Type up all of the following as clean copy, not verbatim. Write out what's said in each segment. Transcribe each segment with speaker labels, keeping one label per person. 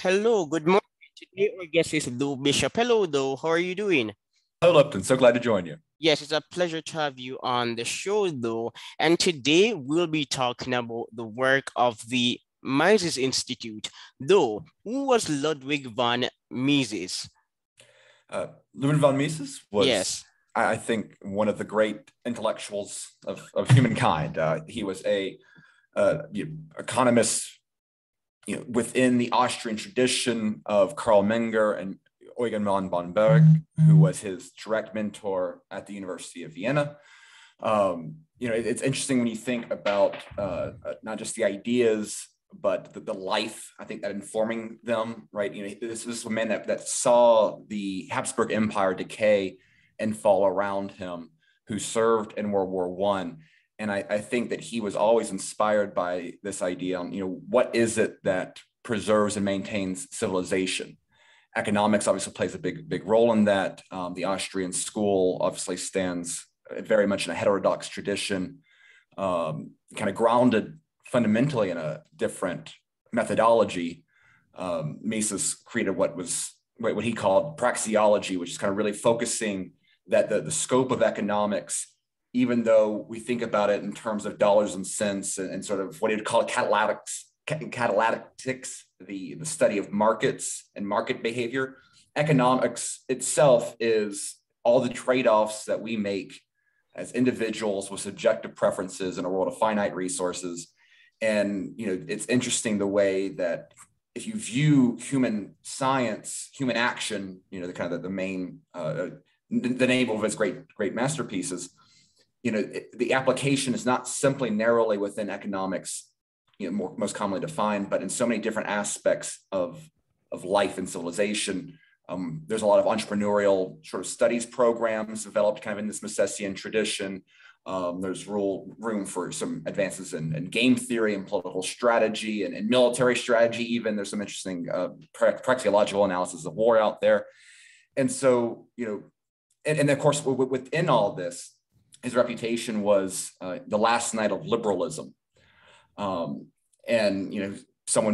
Speaker 1: Hello, good morning. Today our guest is Tho Bishop. Hello, Tho. How are you doing?
Speaker 2: Hello, Lipton. So glad to join you.
Speaker 1: Yes, it's a pleasure to have you on the show, Tho. And today we'll be talking about the work of the Mises Institute. Tho, who was Ludwig von Mises?
Speaker 2: Ludwig von Mises was,
Speaker 1: Yes.
Speaker 2: I think, one of the great intellectuals of humankind. He was a economist, within the Austrian tradition of Karl Menger and Eugen von Berg, who was his direct mentor at the University of Vienna. It's interesting when you think about not just the ideas, but the life, I think, that informing them, right? This was a man that saw the Habsburg Empire decay and fall around him, who served in World War I. And I think that he was always inspired by this idea, what is it that preserves and maintains civilization? Economics obviously plays a big role in that. The Austrian school obviously stands very much in a heterodox tradition, kind of grounded fundamentally in a different methodology. Mises created what he called Praxeology, which is kind of really focusing that the scope of economics, even though we think about it in terms of dollars and cents and sort of what he would call catalytics, the study of markets and market behavior. Economics itself is all the trade-offs that we make as individuals with subjective preferences in a world of finite resources. And it's interesting the way that if you view human science, human action, the main the name of his great masterpieces, the application is not simply narrowly within economics, most commonly defined, but in so many different aspects of life and civilization. There's a lot of entrepreneurial sort of studies programs developed kind of in this Misesian tradition. There's room for some advances in game theory and political strategy and military strategy. Even there's some interesting praxeological analysis of war out there. And so, and of course, within all of this, his reputation was the last knight of liberalism. Someone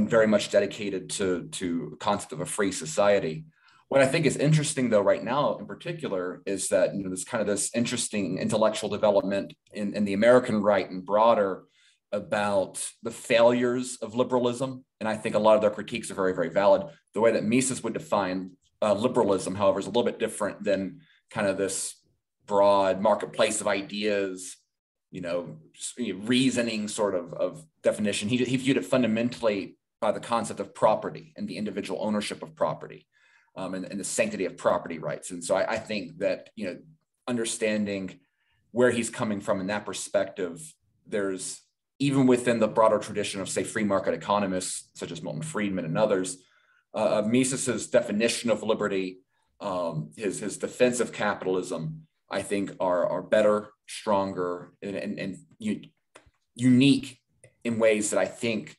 Speaker 2: very much dedicated to the concept of a free society. What I think is interesting, though, right now in particular, is that there's kind of this interesting intellectual development in the American right and broader about the failures of liberalism. And I think a lot of their critiques are very, very valid. The way that Mises would define liberalism, however, is a little bit different than kind of this broad marketplace of ideas, reasoning sort of definition. He viewed it fundamentally by the concept of property and the individual ownership of property, and the sanctity of property rights. And so I think that, understanding where he's coming from in that perspective, there's, even within the broader tradition of, say, free market economists, such as Milton Friedman and others, Mises's definition of liberty, his defense of capitalism, I think are better, stronger, and unique in ways that I think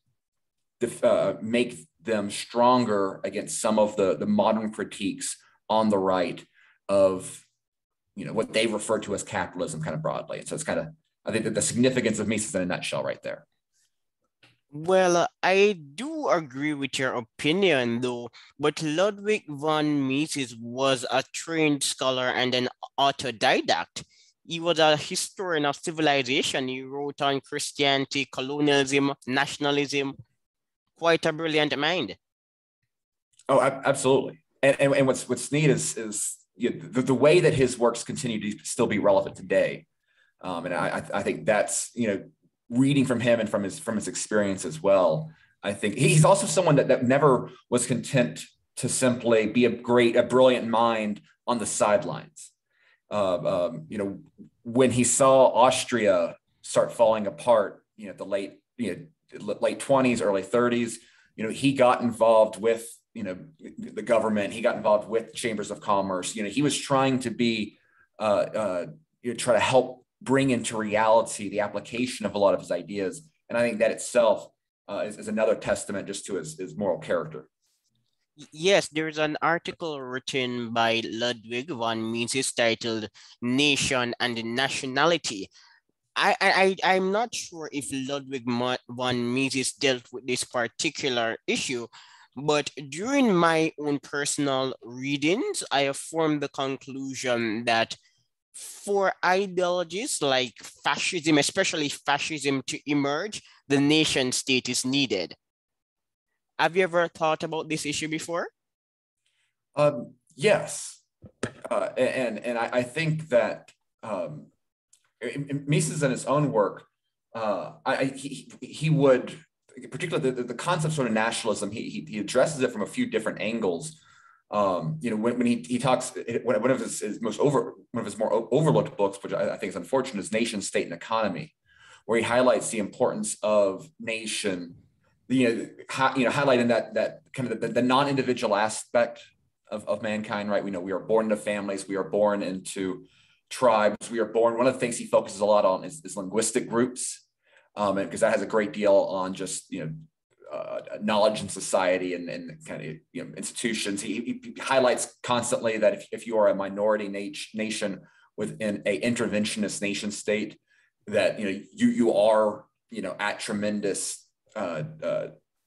Speaker 2: make them stronger against some of the modern critiques on the right of what they refer to as capitalism kind of broadly. And so it's kind of, I think that the significance of Mises in a nutshell right there.
Speaker 1: Well, I do agree with your opinion, though, but Ludwig von Mises was a trained scholar and an autodidact. He was a historian of civilization. He wrote on Christianity, colonialism, nationalism. Quite a brilliant mind.
Speaker 2: Oh, absolutely. And what's neat is the way that his works continue to still be relevant today. And I think that's, reading from him and from his experience as well. I think he's also someone that never was content to simply be a brilliant mind on the sidelines. When he saw Austria start falling apart, the late 20s, early 30s, he got involved with, the government. He got involved with chambers of commerce. He was trying to try to help bring into reality the application of a lot of his ideas. And I think that itself is another testament just to his moral character.
Speaker 1: Yes, there's an article written by Ludwig von Mises titled Nation and Nationality. I'm not sure if Ludwig von Mises dealt with this particular issue, But during my own personal readings, I have formed the conclusion that for ideologies like fascism, especially fascism, to emerge, the nation state is needed. Have you ever thought about this issue before?
Speaker 2: Yes, and I think that Mises in his own work, he would, particularly the concept sort of nationalism, he addresses it from a few different angles. When he talks, one of his more overlooked books, which I think is unfortunate, is Nation, State, and Economy, where he highlights the importance of nation, highlighting that kind of the non-individual aspect of mankind, right? We know we are born into families, we are born into tribes, we are born. One of the things he focuses a lot on is linguistic groups, because that has a great deal on just knowledge in society and kind of institutions. He highlights constantly that if you are a minority nation within a interventionist nation state, that you are at tremendous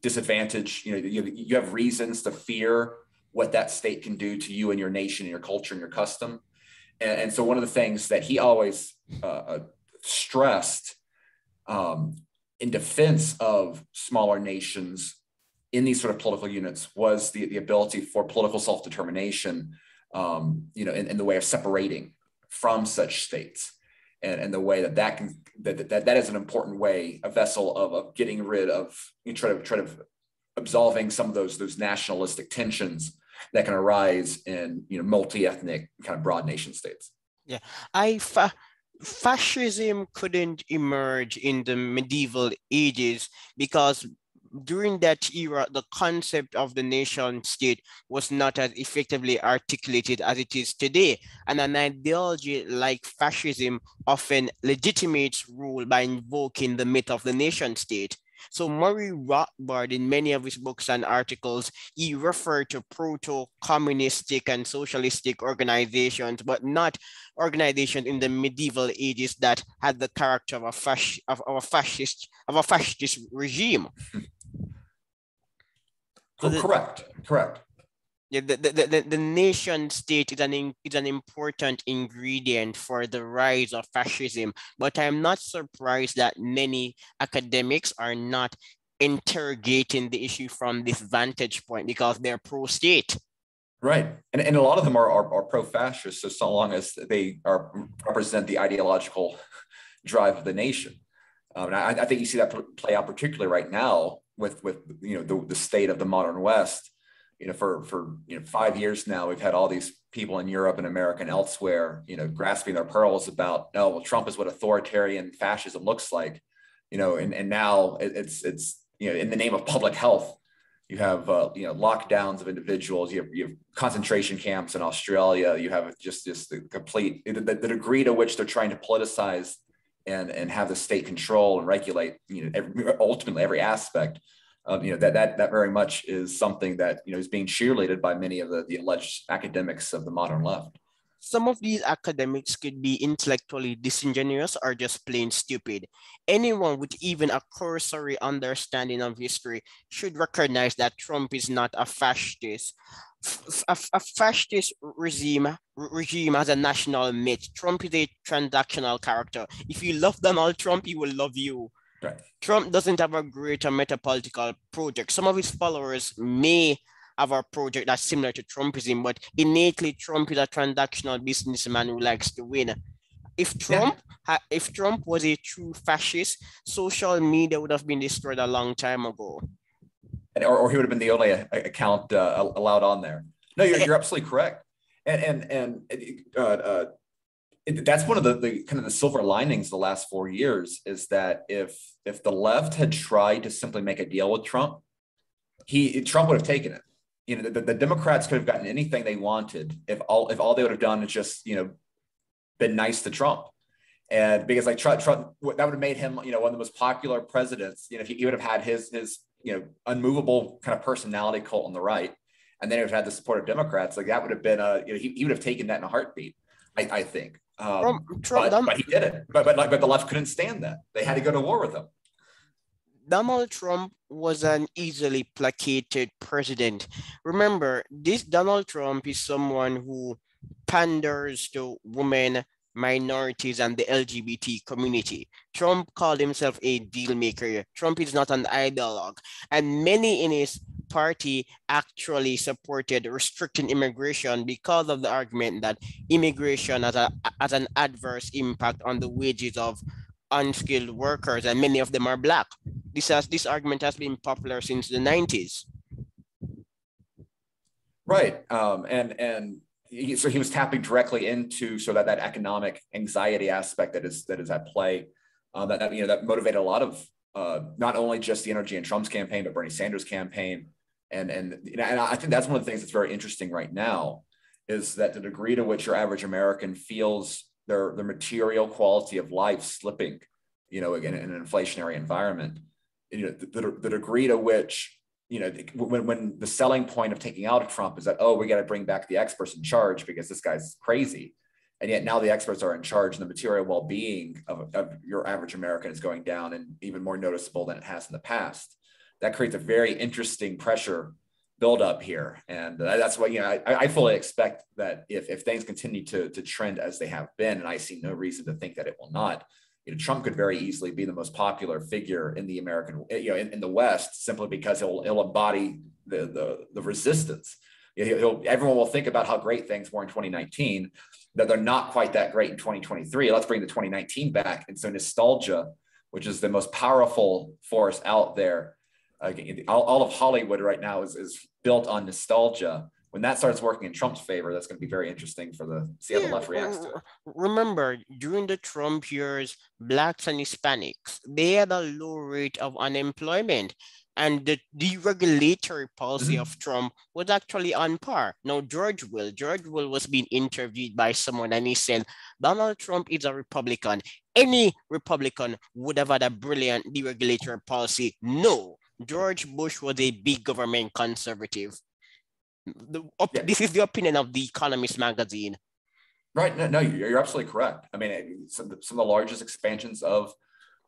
Speaker 2: disadvantage. You have reasons to fear what that state can do to you and your nation and your culture and your custom. And so one of the things that he always stressed in defense of smaller nations in these sort of political units was the ability for political self-determination, in the way of separating from such states, and the way that is an important way, a vessel of getting rid of, try to absolving some of those nationalistic tensions that can arise in multi-ethnic kind of broad nation states.
Speaker 1: Yeah, fascism couldn't emerge in the medieval ages because during that era, the concept of the nation state was not as effectively articulated as it is today. And an ideology like fascism often legitimates rule by invoking the myth of the nation state. So Murray Rothbard, in many of his books and articles, he referred to proto-communistic and socialistic organizations, but not organizations in the medieval ages that had the character of a fascist regime.
Speaker 2: So correct.
Speaker 1: Yeah, the nation state is an important ingredient for the rise of fascism, but I'm not surprised that many academics are not interrogating the issue from this vantage point because they're pro-state.
Speaker 2: Right, and a lot of them are pro-fascist, so long as they represent the ideological drive of the nation. And I think you see that play out particularly right now with the state of the modern West. For 5 years now, we've had all these people in Europe and America and elsewhere, grasping their pearls about, oh, well, Trump is what authoritarian fascism looks like, and now it's in the name of public health, you have lockdowns of individuals, you have concentration camps in Australia, you have just the complete the degree to which they're trying to politicize and have the state control and regulate, ultimately every aspect. That very much is something that is being cheerleaded by many of the alleged academics of the modern left.
Speaker 1: Some of these academics could be intellectually disingenuous or just plain stupid. Anyone with even a cursory understanding of history should recognize that Trump is not a fascist. A fascist regime has a national myth. Trump is a transactional character. If you love Donald Trump, he will love you.
Speaker 2: Right.
Speaker 1: Trump doesn't have a greater metapolitical project. Some of his followers may have a project that's similar to Trumpism, but innately Trump is a transactional businessman who likes to win. If Trump was a true fascist, social media would have been destroyed a long time ago.
Speaker 2: Or he would have been the only account allowed on there. No, you're absolutely correct. And that's one of the kind of the silver linings the last 4 years is that if the left had tried to simply make a deal with Trump, Trump would have taken it. The Democrats could have gotten anything they wanted if all they would have done is just been nice to Trump, and because Trump that would have made him one of the most popular presidents. He would have had his unmovable kind of personality cult on the right, and then he would have had the support of Democrats. That would have been he would have taken that in a heartbeat. I think. But he did it. But the left couldn't stand that. They had to go to war with him.
Speaker 1: Donald Trump was an easily placated president. Remember, this Donald Trump is someone who panders to women, minorities, and the LGBT community. Trump called himself a deal maker. Trump is not an ideologue, and many in his party actually supported restricting immigration because of the argument that immigration has an adverse impact on the wages of unskilled workers, and many of them are black. This argument has been popular since the 90s.
Speaker 2: Right, so he was tapping directly into that economic anxiety aspect that is at play, that motivated a lot of not only just the energy in Trump's campaign but Bernie Sanders' campaign, and I think that's one of the things that's very interesting right now, is that the degree to which your average American feels their material quality of life slipping, again in an inflationary environment, the degree to which when the selling point of taking out Trump is that, oh, we got to bring back the experts in charge because this guy's crazy. And yet now the experts are in charge and the material well-being of your average American is going down, and even more noticeable than it has in the past. That creates a very interesting pressure buildup here. And that's why, I fully expect that if things continue to trend as they have been, and I see no reason to think that it will not, Trump could very easily be the most popular figure in the American, in the West, simply because he'll embody the resistance. Everyone will think about how great things were in 2019, that they're not quite that great in 2023. Let's bring the 2019 back. And so nostalgia, which is the most powerful force out there, all of Hollywood right now is built on nostalgia. When that starts working in Trump's favor, that's going to be very interesting to see how the left reacts to it.
Speaker 1: Remember, during the Trump years, blacks and Hispanics, they had a low rate of unemployment. And the deregulatory policy of Trump was actually on par. Now, George Will was being interviewed by someone, and he said, Donald Trump is a Republican. Any Republican would have had a brilliant deregulatory policy. No, George Bush was a big government conservative. This is the opinion of The Economist magazine.
Speaker 2: Right. No, you're absolutely correct. I mean, some of the largest expansions of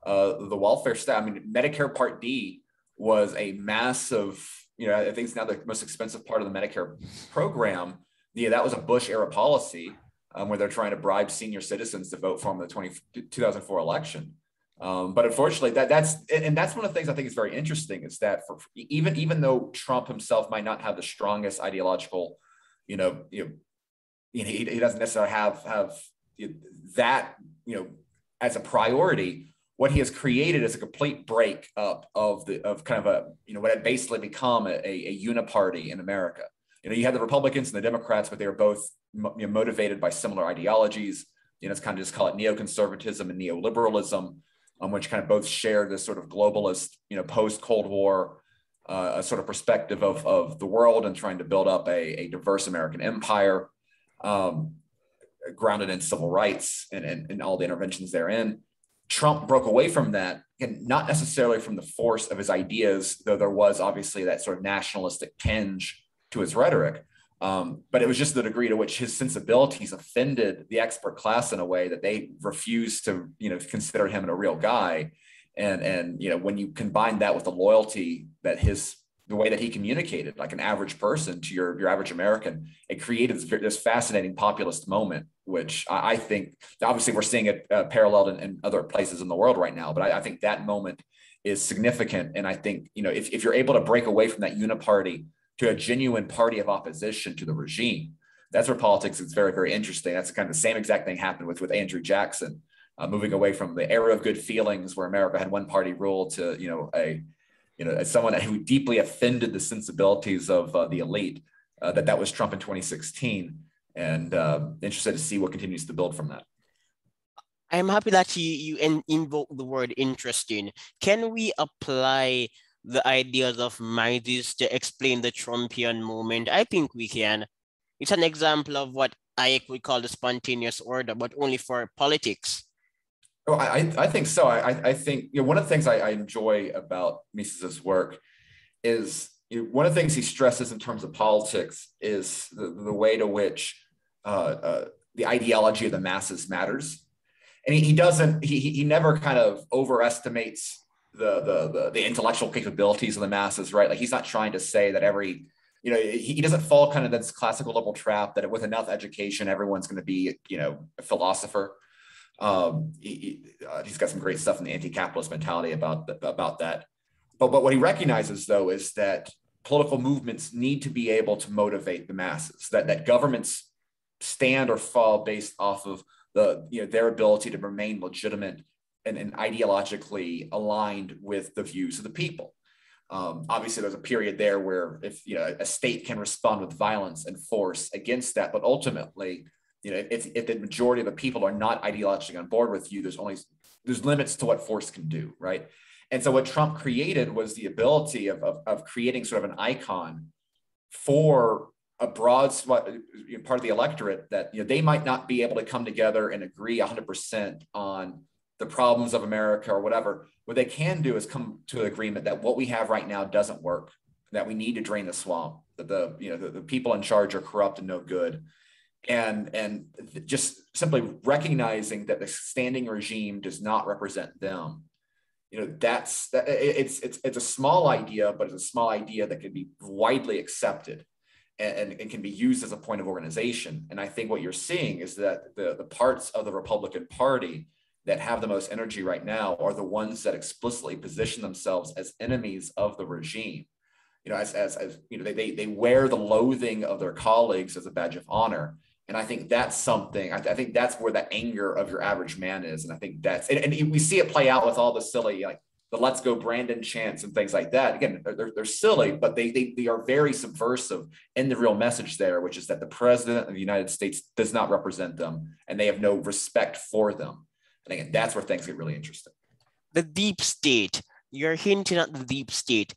Speaker 2: the welfare state. I mean, Medicare Part D was a massive, I think it's now the most expensive part of the Medicare program. Yeah, that was a Bush era policy where they're trying to bribe senior citizens to vote for him in the 2004 election. But unfortunately, that's one of the things I think is very interesting, is that even though Trump himself might not have the strongest ideological, he doesn't necessarily have that as a priority. What he has created is a complete break up of kind of what had basically become a uniparty in America. You had the Republicans and the Democrats, but they were both motivated by similar ideologies. It's kind of just call it neoconservatism and neoliberalism, which kind of both share this sort of globalist, post-Cold War sort of perspective of the world and trying to build up a diverse American empire grounded in civil rights and all the interventions therein. Trump broke away from that, and not necessarily from the force of his ideas, though there was obviously that sort of nationalistic tinge to his rhetoric. But it was just the degree to which his sensibilities offended the expert class in a way that they refused to, consider him a real guy. And when you combine that with the loyalty that the way that he communicated, like an average person to your average American, it created this fascinating populist moment, which I think, obviously we're seeing it paralleled in other places in the world right now. But I think that moment is significant. And I think, if you're able to break away from that uniparty to a genuine party of opposition to the regime, that's where politics is very, very interesting. That's kind of the same exact thing happened with Andrew Jackson, moving away from the era of good feelings where America had one party rule to, as someone who deeply offended the sensibilities of the elite, that was Trump in 2016, and interested to see what continues to build from that.
Speaker 1: I'm happy that you invoke the word interesting. Can we apply the ideas of Mises to explain the Trumpian movement? I think we can. It's an example of what Hayek would call the spontaneous order, but only for politics.
Speaker 2: Oh, I think so. I think one of the things I enjoy about Mises's work is one of the things he stresses in terms of politics is the way to which the ideology of the masses matters, and he never kind of overestimates the intellectual capabilities of the masses, right? Like he's not trying to say that every, he doesn't fall kind of this classical liberal trap that with enough education, everyone's going to be, a philosopher. He's got some great stuff in the anti-capitalist mentality about that. But what he recognizes, though, is that political movements need to be able to motivate the masses, that governments stand or fall based off of their ability to remain legitimate and ideologically aligned with the views of the people. Obviously, there's a period there where if a state can respond with violence and force against that, but ultimately, if the majority of the people are not ideologically on board with you, there's limits to what force can do, right? And so what Trump created was the ability of creating sort of an icon for a broad part of the electorate that they might not be able to come together and agree 100% on the problems of America or whatever. What they can do is come to an agreement that what we have right now doesn't work, that we need to drain the swamp, that the people in charge are corrupt and no good. And just simply recognizing that the standing regime does not represent them. It's a small idea, but it's a small idea that can be widely accepted and can be used as a point of organization. And I think what you're seeing is that the parts of the Republican Party that have the most energy right now are the ones that explicitly position themselves as enemies of the regime. They wear the loathing of their colleagues as a badge of honor. And I think that's something, I think that's where the anger of your average man is. And I think and we see it play out with all the silly, like the Let's Go Brandon chants and things like that. Again, they're silly, but they are very subversive in the real message there, which is that the president of the United States does not represent them and they have no respect for them. And again, that's where things get really interesting.
Speaker 1: The deep state. You're hinting at the deep state.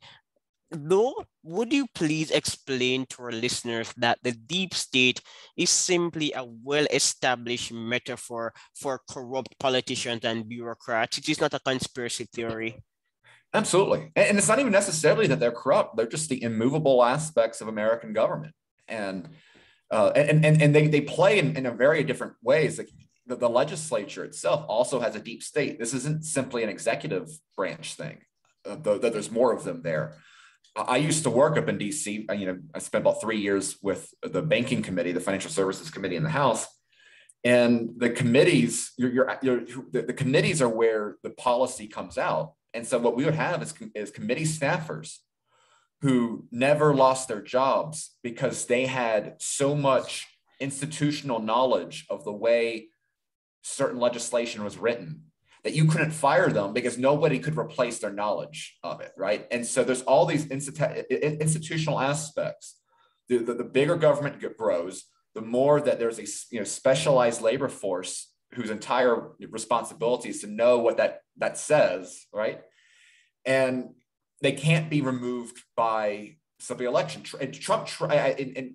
Speaker 1: Though, would you please explain to our listeners that the deep state is simply a well-established metaphor for corrupt politicians and bureaucrats? It is not a conspiracy theory.
Speaker 2: Absolutely. And it's not even necessarily that they're corrupt. They're just the immovable aspects of American government. And they play in a very different ways. Like the legislature itself also has a deep state. This isn't simply an executive branch thing, though there's more of them there. I used to work up in DC. I spent about 3 years with the banking committee, the financial services committee in the House, and the committees. The committees are where the policy comes out. And so what we would have is committee staffers who never lost their jobs because they had so much institutional knowledge of the way certain legislation was written that you couldn't fire them because nobody could replace their knowledge of it, right? And so there's all these institutional aspects. The bigger government grows, the more that there's a specialized labor force whose entire responsibility is to know what that says, right? And they can't be removed by simply election. And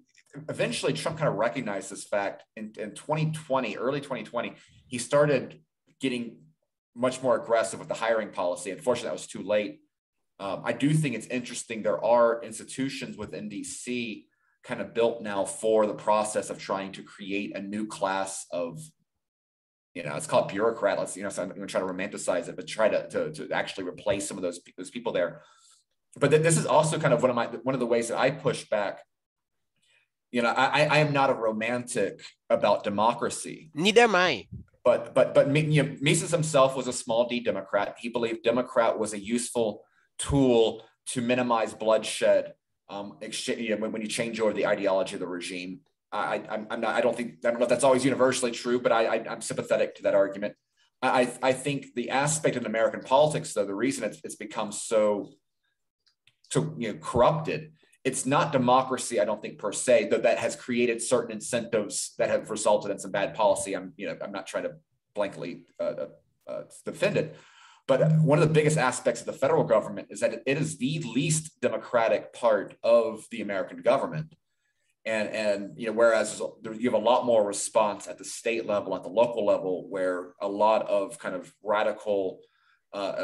Speaker 2: eventually Trump kind of recognized this fact in 2020, early 2020. He started getting much more aggressive with the hiring policy. Unfortunately, that was too late. I do think it's interesting. There are institutions within DC kind of built now for the process of trying to create a new class of, it's called bureaucrat. So I'm going to try to romanticize it, but try to actually replace some of those people there. But this is also kind of one of the ways that I push back. I am not a romantic about democracy.
Speaker 1: Neither am I.
Speaker 2: But Mises himself was a small d Democrat. He believed Democrat was a useful tool to minimize bloodshed. When you change over the ideology of the regime, I don't know if that's always universally true, but I'm sympathetic to that argument. I think the aspect in American politics, though, the reason it's become so corrupted, it's not democracy, I don't think per se, that has created certain incentives that have resulted in some bad policy. I'm not trying to blankly defend it, but one of the biggest aspects of the federal government is that it is the least democratic part of the American government. And whereas you have a lot more response at the state level, at the local level, where a lot of kind of radical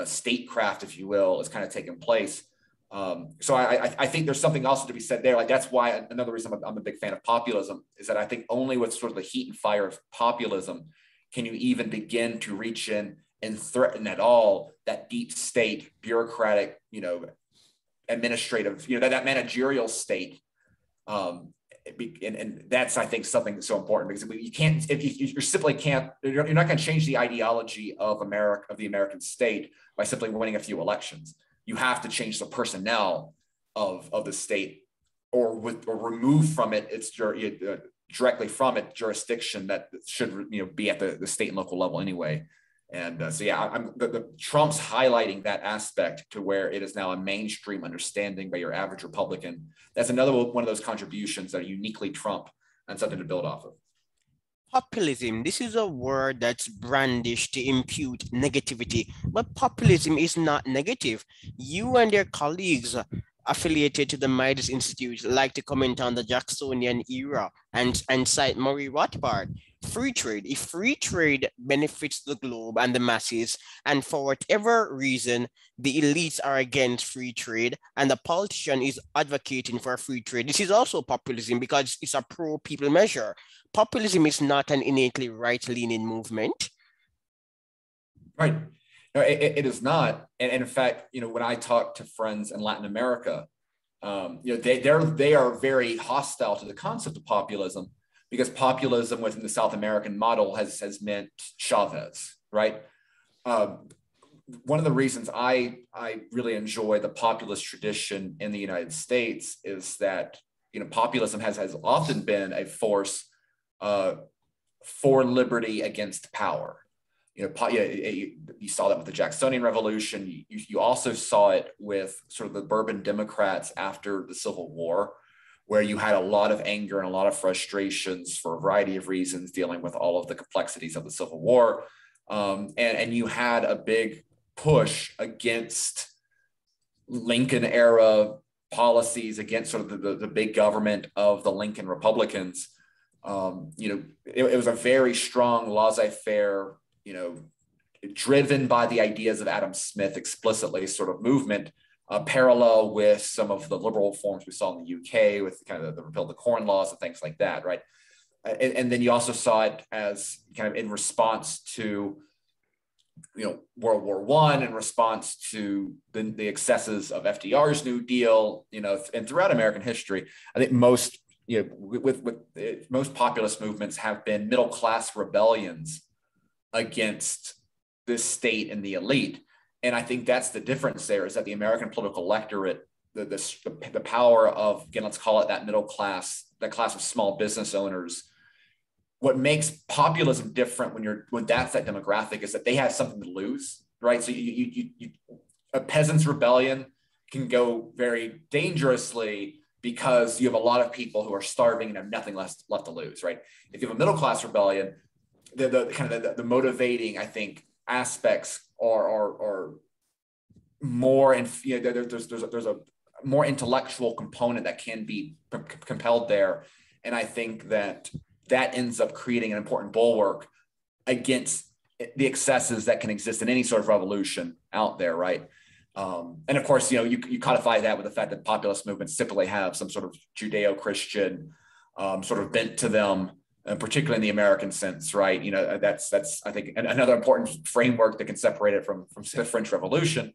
Speaker 2: statecraft, if you will, is kind of taking place. So I think there's something also to be said there. Like that's why another reason I'm a big fan of populism is that I think only with sort of the heat and fire of populism can you even begin to reach in and threaten at all that deep state bureaucratic, administrative, that managerial state. And that's, I think, something that's so important, because you can't, if you simply can't, you're not going to change the ideology of America, of the American state, by simply winning a few elections. You have to change the personnel of the state, or remove from it directly from it jurisdiction that should be at the state and local level anyway. And so yeah, Trump's highlighting that aspect to where it is now a mainstream understanding by your average Republican. That's another one of those contributions that are uniquely Trump and something to build off of.
Speaker 1: Populism, this is a word that's brandished to impute negativity, but populism is not negative. You and your colleagues affiliated to the Midas Institute like to comment on the Jacksonian era and cite Murray Rothbard. Free trade. If free trade benefits the globe and the masses, and for whatever reason, the elites are against free trade and the politician is advocating for free trade, this is also populism because it's a pro-people measure. Populism is not an innately right-leaning movement.
Speaker 2: Right. No, it is not. And in fact, when I talk to friends in Latin America, they are very hostile to the concept of populism, because populism within the South American model has meant Chavez, right? One of the reasons I really enjoy the populist tradition in the United States is that populism has often been a force for liberty against power. You saw that with the Jacksonian Revolution. You also saw it with sort of the Bourbon Democrats after the Civil War, where you had a lot of anger and a lot of frustrations for a variety of reasons dealing with all of the complexities of the Civil War. And you had a big push against Lincoln era policies, against sort of the big government of the Lincoln Republicans. It was a very strong laissez-faire, driven by the ideas of Adam Smith explicitly sort of movement, parallel with some of the liberal reforms we saw in the UK with kind of the repeal of the Corn Laws and things like that, right? And then you also saw it as kind of in response to, World War I, in response to the excesses of FDR's New Deal, and throughout American history. I think most, with most populist movements have been middle-class rebellions against the state and the elite. And I think that's the difference there, is that the American political electorate, the power of, again, let's call it that middle class, that class of small business owners. What makes populism different when that's that demographic is that they have something to lose, right? So a peasant's rebellion can go very dangerously because you have a lot of people who are starving and have nothing left to lose, right? If you have a middle class rebellion, the motivating, I think, aspects are more, and there's a more intellectual component that can be compelled there, and I think that ends up creating an important bulwark against the excesses that can exist in any sort of revolution out there, right? And of course, you codify that with the fact that populist movements typically have some sort of Judeo-Christian sort of bent to them, particularly in the American sense, right? That's I think another important framework that can separate it from the French Revolution.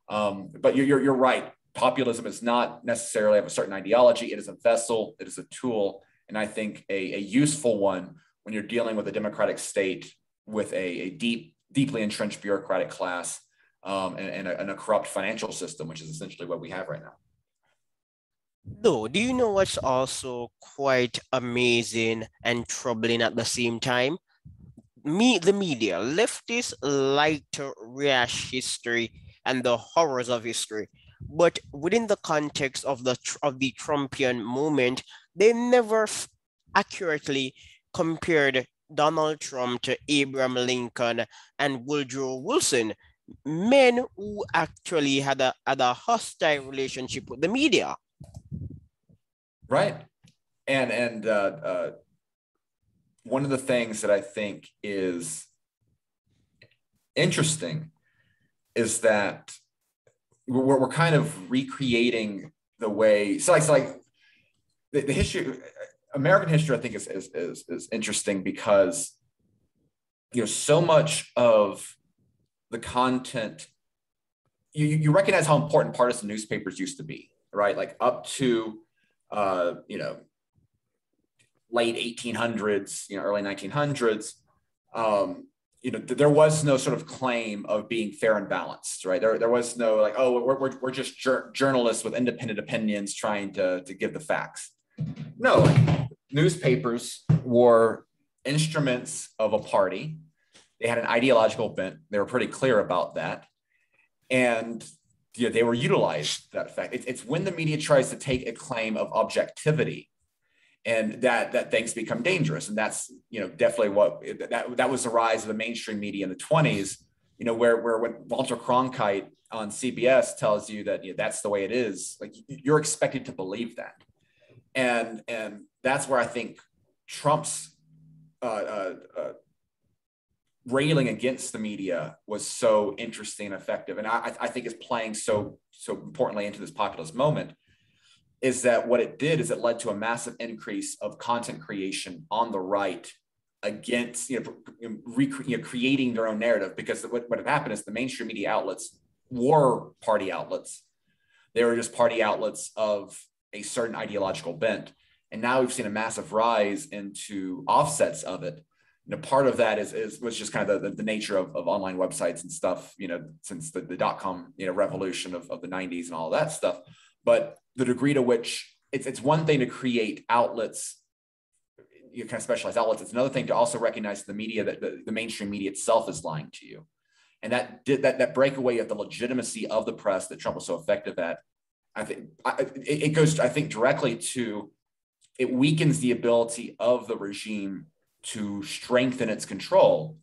Speaker 2: But you're right. Populism is not necessarily of a certain ideology. It is a vessel. It is a tool, and I think a useful one when you're dealing with a democratic state with a deeply entrenched bureaucratic class and a corrupt financial system, which is essentially what we have right now.
Speaker 1: Though, do you know what's also quite amazing and troubling at the same time? The media, leftists like to rehash history and the horrors of history, but within the context of the Trumpian moment, they never accurately compared Donald Trump to Abraham Lincoln and Woodrow Wilson, men who actually had a hostile relationship with the media.
Speaker 2: Right. And one of the things that I think is interesting is that we're kind of recreating the way, so like the history, American history, I think is interesting because, so much of the content, you recognize how important partisan newspapers used to be, right? Like up to, late 1800s, early 1900s, there was no sort of claim of being fair and balanced, right? There was no like, oh, we're just journalists with independent opinions trying to give the facts. No, like, newspapers were instruments of a party. They had an ideological bent. They were pretty clear about that. And they were utilized that fact. It's when the media tries to take a claim of objectivity and that things become dangerous. And that's, definitely what that was the rise of the mainstream media in the 20s, where when Walter Cronkite on CBS tells you that that's the way it is, like you're expected to believe that. And that's where I think Trump's railing against the media was so interesting and effective. And I think is playing so importantly into this populist moment, is that what it did is it led to a massive increase of content creation on the right against, creating their own narrative. Because what had happened is the mainstream media outlets were party outlets. They were just party outlets of a certain ideological bent. And now we've seen a massive rise into offsets of it. Part of that was just kind of the nature of online websites and stuff, since the dot-com, revolution of the 90s and all of that stuff. But the degree to which it's one thing to create outlets, kind of specialized outlets. It's another thing to also recognize the media, that the mainstream media itself is lying to you. And that breakaway of the legitimacy of the press that Trump was so effective at, I think it goes, I think, directly to, it weakens the ability of the regime to strengthen its control.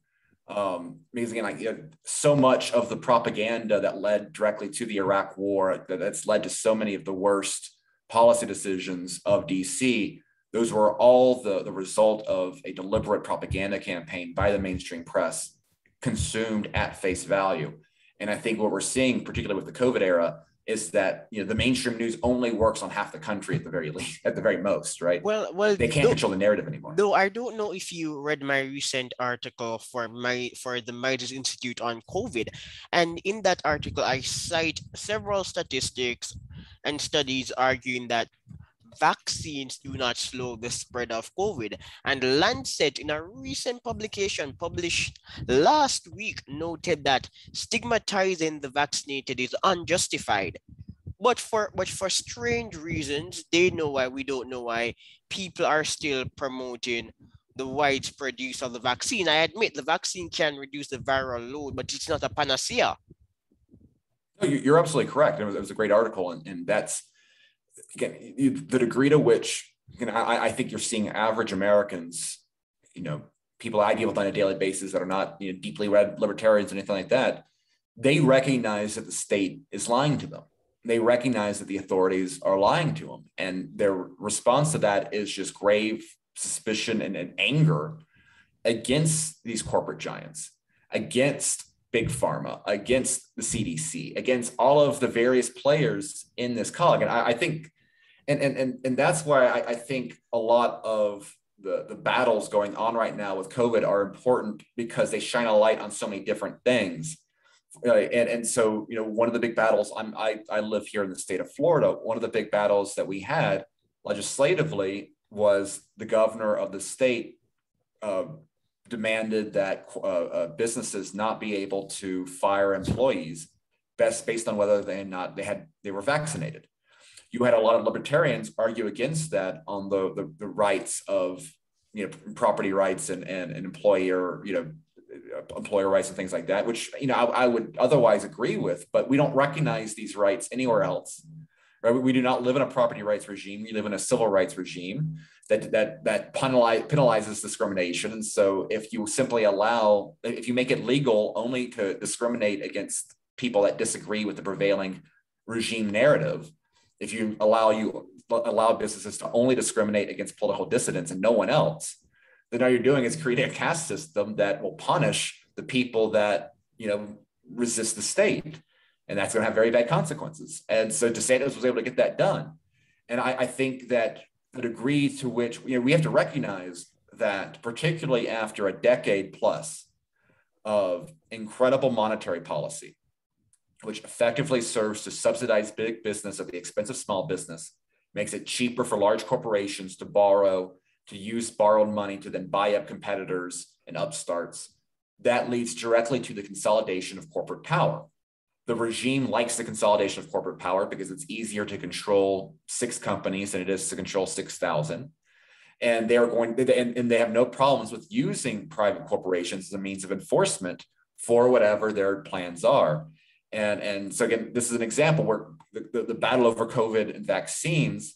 Speaker 2: Because again, so much of the propaganda that led directly to the Iraq war, that's led to so many of the worst policy decisions of DC, those were all the result of a deliberate propaganda campaign by the mainstream press, consumed at face value. And I think what we're seeing, particularly with the COVID era, is that the mainstream news only works on half the country at the very least, at the very most, right?
Speaker 1: Well,
Speaker 2: they can't control the narrative anymore.
Speaker 1: Though I don't know if you read my recent article for the Mises Institute on COVID, and in that article I cite several statistics and studies arguing that vaccines do not slow the spread of COVID. And Lancet, in a recent publication published last week, noted that stigmatizing the vaccinated is unjustified. But for strange reasons, they know why, we don't know why, people are still promoting the widespread use of the vaccine. I admit the vaccine can reduce the viral load, but it's not a panacea.
Speaker 2: No, you're absolutely correct. It was a great article, and that's, again, the degree to which, I think you're seeing average Americans, people I deal with on a daily basis that are not deeply read libertarians or anything like that, they recognize that the state is lying to them. They recognize that the authorities are lying to them. And their response to that is just grave suspicion and anger against these corporate giants, against Big Pharma, against the CDC, against all of the various players in this cog. And I think, and that's why I think a lot of the battles going on right now with COVID are important, because they shine a light on so many different things. And so, one of the big battles, I live here in the state of Florida. One of the big battles that we had legislatively was the governor of the state demanded that businesses not be able to fire employees based on whether they were vaccinated. You had a lot of libertarians argue against that on the rights of property rights and employer employer rights and things like that, which I would otherwise agree with, but we don't recognize these rights anywhere else, right? We do not live in a property rights regime. We live in a civil rights regime that penalizes discrimination. And so if you make it legal only to discriminate against people that disagree with the prevailing regime narrative, if you allow businesses to only discriminate against political dissidents and no one else, then all you're doing is creating a caste system that will punish the people that resist the state, and that's going to have very bad consequences. And so DeSantis was able to get that done. And I think that the degree to which we have to recognize that, particularly after a decade plus of incredible monetary policy, which effectively serves to subsidize big business at the expense of small business, makes it cheaper for large corporations to borrow, to use borrowed money to then buy up competitors and upstarts. That leads directly to the consolidation of corporate power. The regime likes the consolidation of corporate power because it's easier to control 6 companies than it is to control 6,000. And they're going, and they have no problems with using private corporations as a means of enforcement for whatever their plans are. And so again, this is an example where the battle over COVID and vaccines,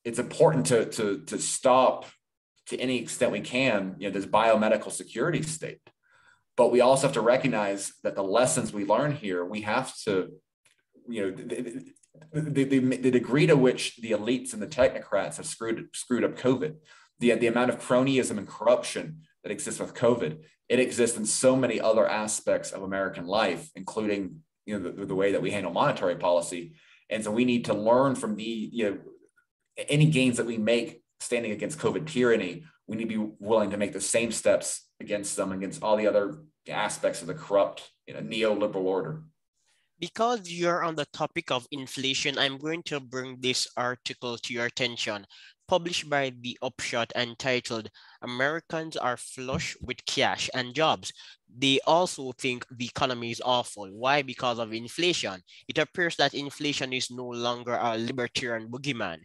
Speaker 2: it's important to stop to any extent we can, this biomedical security state. But we also have to recognize that the lessons we learn here, we have to, the degree to which the elites and the technocrats have screwed up COVID, the amount of cronyism and corruption that exists with COVID, it exists in so many other aspects of American life, including the way that we handle monetary policy. And so we need to learn from any gains that we make standing against COVID tyranny. We need to be willing to make the same steps against them, against all the other aspects of the corrupt neoliberal order.
Speaker 1: Because you're on the topic of inflation, I'm going to bring this article to your attention, published by The Upshot, entitled "Americans Are Flush with Cash and Jobs. They Also Think the Economy is Awful. Why? Because of inflation. It appears that inflation is no longer a libertarian boogeyman."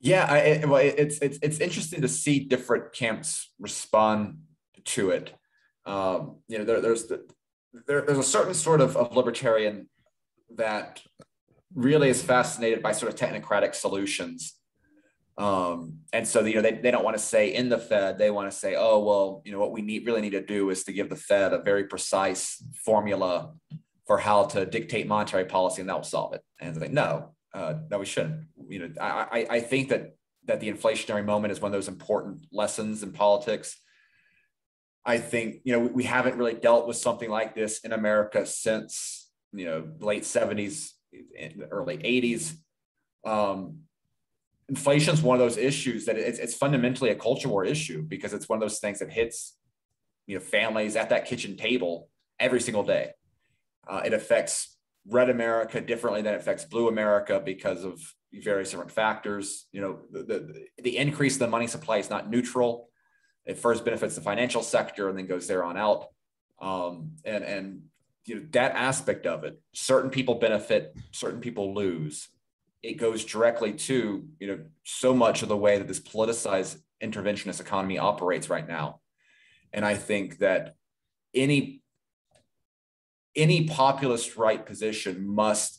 Speaker 2: Yeah, it's interesting to see different camps respond to it. There's a certain sort of libertarian that really is fascinated by sort of technocratic solutions. And so, they don't want to say in the Fed, they want to say, oh, well, what we really need to do is to give the Fed a very precise formula for how to dictate monetary policy, and that will solve it. And it's like, no, we shouldn't. I think that the inflationary moment is one of those important lessons in politics. I think, we haven't really dealt with something like this in America since, late 70s, early 80s. Inflation is one of those issues that it's fundamentally a culture war issue, because it's one of those things that hits, families at that kitchen table every single day. It affects red America differently than it affects blue America because of various different factors. The increase in the money supply is not neutral. It first benefits the financial sector and then goes there on out. And that aspect of it, certain people benefit, certain people lose. It goes directly to, so much of the way that this politicized interventionist economy operates right now. And I think that any populist right position must,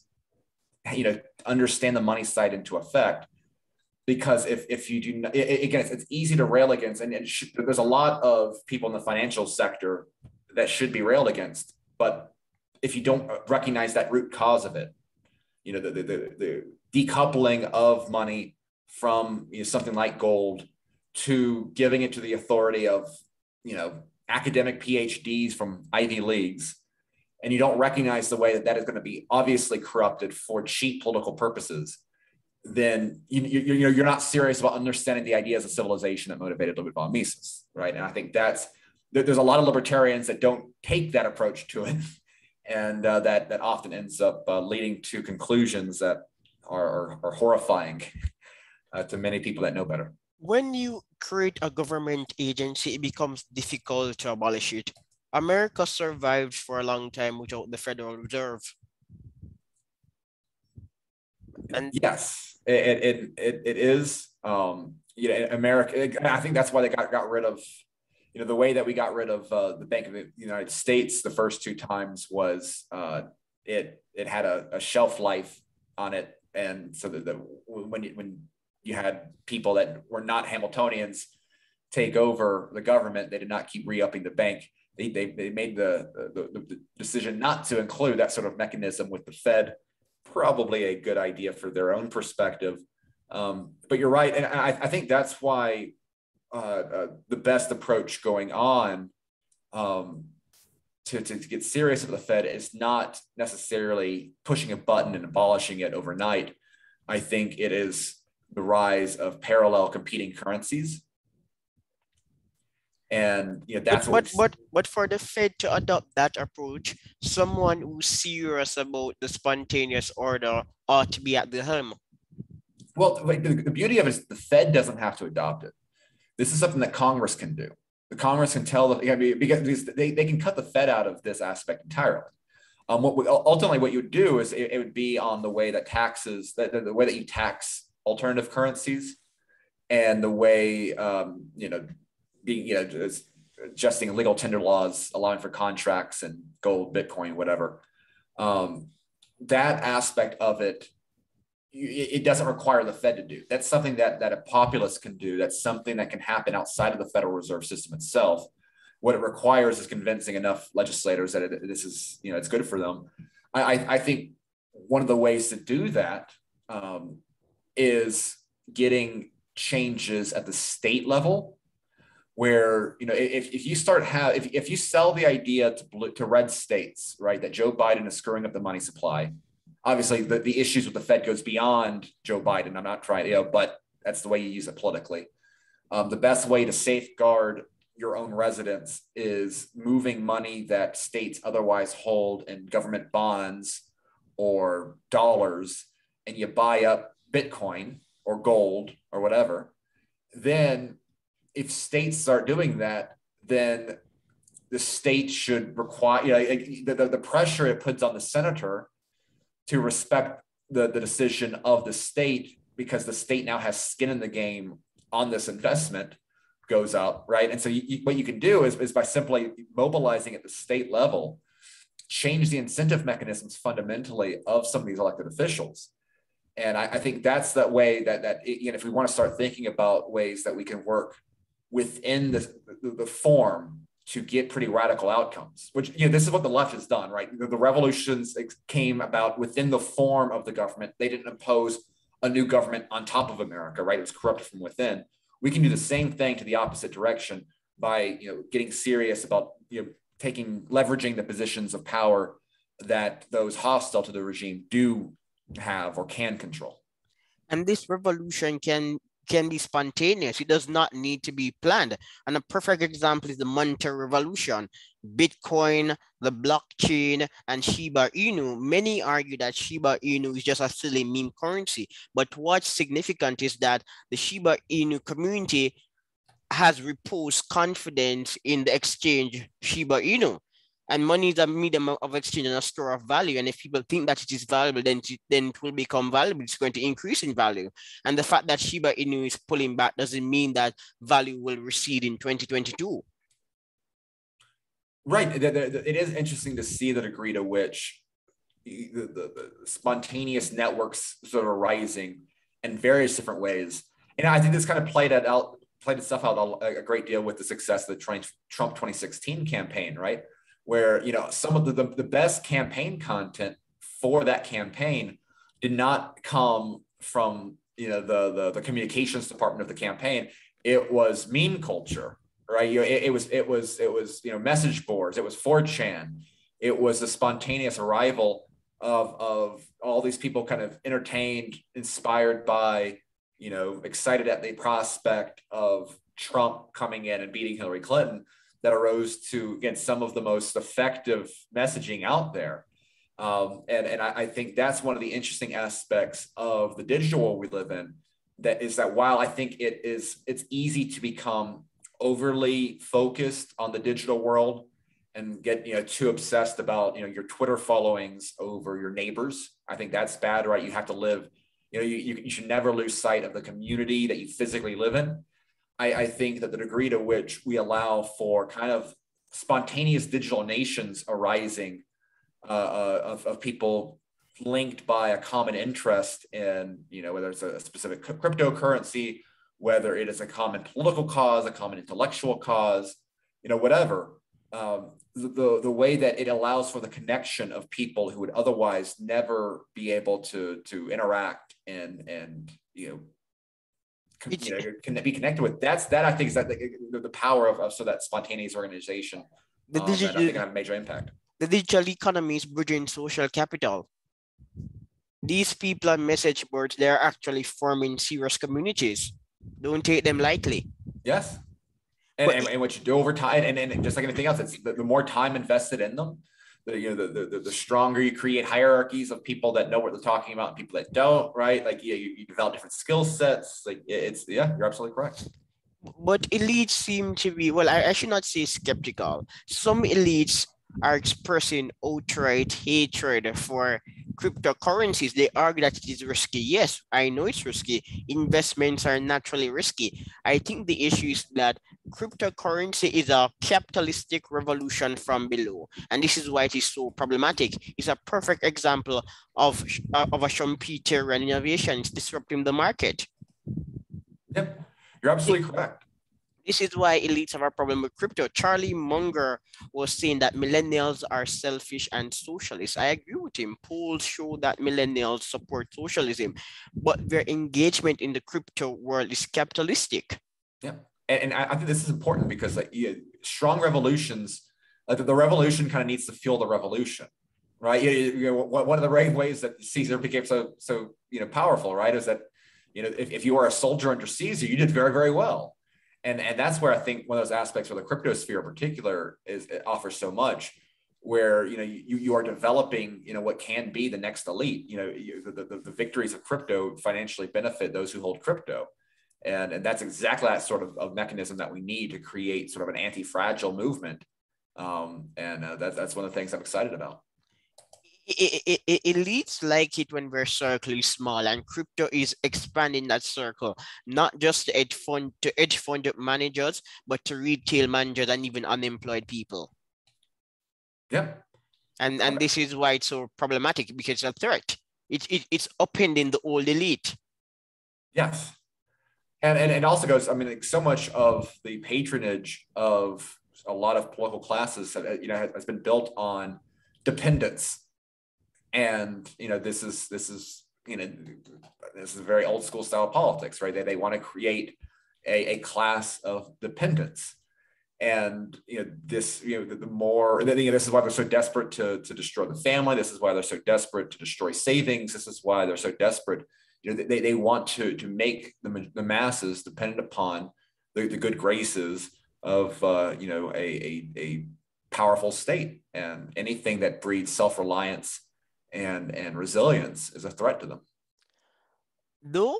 Speaker 2: understand the money side into effect. Because if you do not, again, it's easy to rail against, and there's a lot of people in the financial sector that should be railed against. But if you don't recognize that root cause of it, the decoupling of money from something like gold to giving it to the authority of academic PhDs from Ivy Leagues, and you don't recognize the way that is going to be obviously corrupted for cheap political purposes, then you're not serious about understanding the ideas of civilization that motivated Ludwig von Mises, right? And I think there's a lot of libertarians that don't take that approach to it, and that often ends up leading to conclusions that are horrifying to many people that know better.
Speaker 1: When you create a government agency, it becomes difficult to abolish it. America survived for a long time without the Federal Reserve. And
Speaker 2: yes, it is. America. I think that's why they got rid of, the way that we got rid of the Bank of the United States the first 2 times was it had a shelf life on it, and so that when you had people that were not Hamiltonians take over the government, they did not keep re-upping the bank. They made the decision not to include that sort of mechanism with the Fed. Probably a good idea for their own perspective. But you're right. And I think that's why the best approach going on to get serious with the Fed is not necessarily pushing a button and abolishing it overnight. I think it is the rise of parallel competing currencies. And that's what
Speaker 1: But
Speaker 2: we've.
Speaker 1: but for the Fed to adopt that approach, someone who's serious about the spontaneous order ought to be at the helm.
Speaker 2: Well, like the beauty of it is the Fed doesn't have to adopt it. This is something that Congress can do. The Congress can tell because they can cut the Fed out of this aspect entirely. Ultimately, what you would do is it would be on the way that taxes, the way that you tax alternative currencies, and the way just adjusting legal tender laws, allowing for contracts and gold, Bitcoin, whatever. That aspect of it, it doesn't require the Fed to do. That's something that a populist can do. That's something that can happen outside of the Federal Reserve System itself. What it requires is convincing enough legislators that this is, it's good for them. I think one of the ways to do that is getting changes at the state level, where if you start if you sell the idea to red states, right, that Joe Biden is screwing up the money supply. Obviously, the issues with the Fed goes beyond Joe Biden. I'm not trying, but that's the way you use it politically. The best way to safeguard your own residents is moving money that states otherwise hold in government bonds or dollars, and you buy up Bitcoin or gold or whatever. Then if states start doing that, then the state should require, the pressure it puts on the senator to respect the decision of the state, because the state now has skin in the game on this investment, goes up, right? And so what you can do is by simply mobilizing at the state level, change the incentive mechanisms fundamentally of some of these elected officials. And I think that's that way that if we want to start thinking about ways that we can work within the form to get pretty radical outcomes, which, this is what the left has done, right? The revolutions came about within the form of the government. They didn't impose a new government on top of America, right? It was corrupted from within. We can do the same thing to the opposite direction by, getting serious about, leveraging the positions of power that those hostile to the regime do have or can control.
Speaker 1: And this revolution can be spontaneous. It does not need to be planned. And a perfect example is the monetary revolution. Bitcoin, the blockchain, and Shiba Inu. Many argue that Shiba Inu is just a silly meme currency. But what's significant is that the Shiba Inu community has reposed confidence in the exchange Shiba Inu. And money is a medium of exchange and a store of value. And if people think that it is valuable, then it will become valuable. It's going to increase in value. And the fact that Shiba Inu is pulling back doesn't mean that value will recede in 2022.
Speaker 2: Right. It is interesting to see the degree to which the spontaneous networks sort of rising in various different ways. And I think this kind of played itself out a great deal with the success of the Trump 2016 campaign, right? Where, some of the best campaign content for that campaign did not come from, the communications department of the campaign. It was meme culture, right? It was message boards. It was 4chan. It was the spontaneous arrival of all these people kind of entertained, inspired by, excited at the prospect of Trump coming in and beating Hillary Clinton, that arose to, again, some of the most effective messaging out there. And I think that's one of the interesting aspects of the digital world we live in, that while I think it's easy to become overly focused on the digital world and get, too obsessed about, your Twitter followings over your neighbors. I think that's bad, right? You have to live, you should never lose sight of the community that you physically live in. I think that the degree to which we allow for kind of spontaneous digital nations arising of people linked by a common interest in, whether it's a specific cryptocurrency, whether it is a common political cause, a common intellectual cause, whatever. The way that it allows for the connection of people who would otherwise never be able to interact and can be connected with. That I think is that the power of so that spontaneous organization. That I think have a major impact.
Speaker 1: The digital economy is bridging social capital. These people on message boards, they're actually forming serious communities. Don't take them lightly.
Speaker 2: Yes.
Speaker 1: But
Speaker 2: and what you do over time, and just like anything else, it's the more time invested in them, the stronger you create hierarchies of people that know what they're talking about and people that don't, right? Like you develop different skill sets. Like it's you're absolutely correct.
Speaker 1: but elites seem to be, well, I should not say skeptical. Some elites are expressing outright hatred for cryptocurrencies. They argue that it is risky. Yes, I know it's risky. Investments are naturally risky. I think the issue is that cryptocurrency is a capitalistic revolution from below. And this is why it is so problematic. It's a perfect example of a Schumpeterian innovation. It's disrupting the market.
Speaker 2: Yep, you're absolutely correct.
Speaker 1: This is why elites have a problem with crypto. Charlie Munger was saying that millennials are selfish and socialist. I agree with him. Polls show that millennials support socialism, but their engagement in the crypto world is capitalistic.
Speaker 2: Yeah, and I think this is important because like strong revolutions, the revolution kind of needs to fuel the revolution, right? One of the right ways that Caesar became so powerful, right, is that if you are a soldier under Caesar, you did very, very well. And that's where I think one of those aspects where the crypto sphere in particular it offers so much, where you are developing what can be the next elite. The victories of crypto financially benefit those who hold crypto, and that's exactly that sort of mechanism that we need to create sort of an anti-fragile movement. That's one of the things I'm excited about.
Speaker 1: Elites like it when we're circling small, and crypto is expanding that circle, not just to hedge fund managers, but to retail managers and even unemployed people.
Speaker 2: Yeah.
Speaker 1: And this is why it's so problematic, because it's a threat. It's upending the old elite.
Speaker 2: Yes. And it also goes, I mean, like so much of the patronage of a lot of political classes has been built on dependence. And this is a very old school style of politics, right? They want to create a class of dependence, and this is why they're so desperate to destroy the family. This is why they're so desperate to destroy savings. This is why they're so desperate. They want to make the masses dependent upon the good graces of a powerful state, and anything that breeds self-reliance and resilience is a threat to them.
Speaker 1: Though,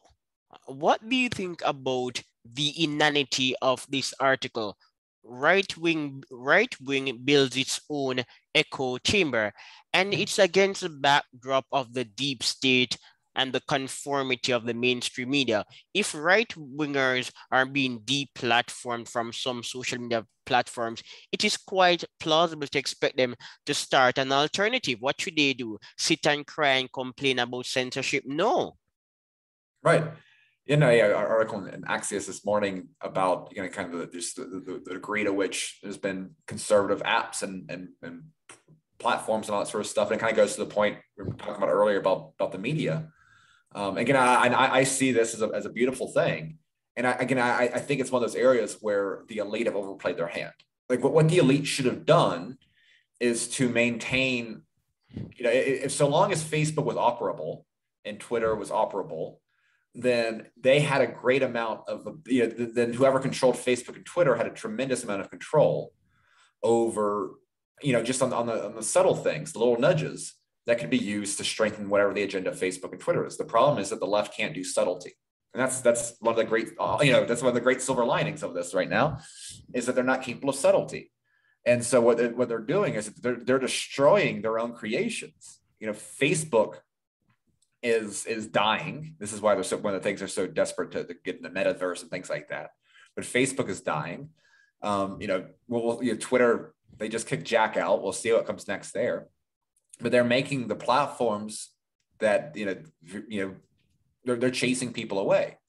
Speaker 1: what do you think about the inanity of this article? Right wing builds its own echo chamber, and it's against the backdrop of the deep state and the conformity of the mainstream media. If right-wingers are being deplatformed from some social media platforms, it is quite plausible to expect them to start an alternative. What should they do? Sit and cry and complain about censorship? No.
Speaker 2: Right. Our article in Axios this morning about kind of the degree to which there's been conservative apps and platforms and all that sort of stuff. And it kind of goes to the point we were talking about earlier about the media. Again, I see this as a beautiful thing. And I think it's one of those areas where the elite have overplayed their hand. Like what the elite should have done is to maintain, if so long as Facebook was operable and Twitter was operable, then they had a great amount of, then whoever controlled Facebook and Twitter had a tremendous amount of control over, just on the subtle things, the little nudges that could be used to strengthen whatever the agenda of Facebook and Twitter is. The problem is that the left can't do subtlety. And that's one of the great, that's one of the great silver linings of this right now, is that they're not capable of subtlety. And so what they're doing is they're destroying their own creations. Facebook is dying. This is why they're one of the things they're so desperate to get in the metaverse and things like that. But Facebook is dying. Twitter, they just kicked Jack out. We'll see what comes next there. But they're making the platforms that they're chasing people away,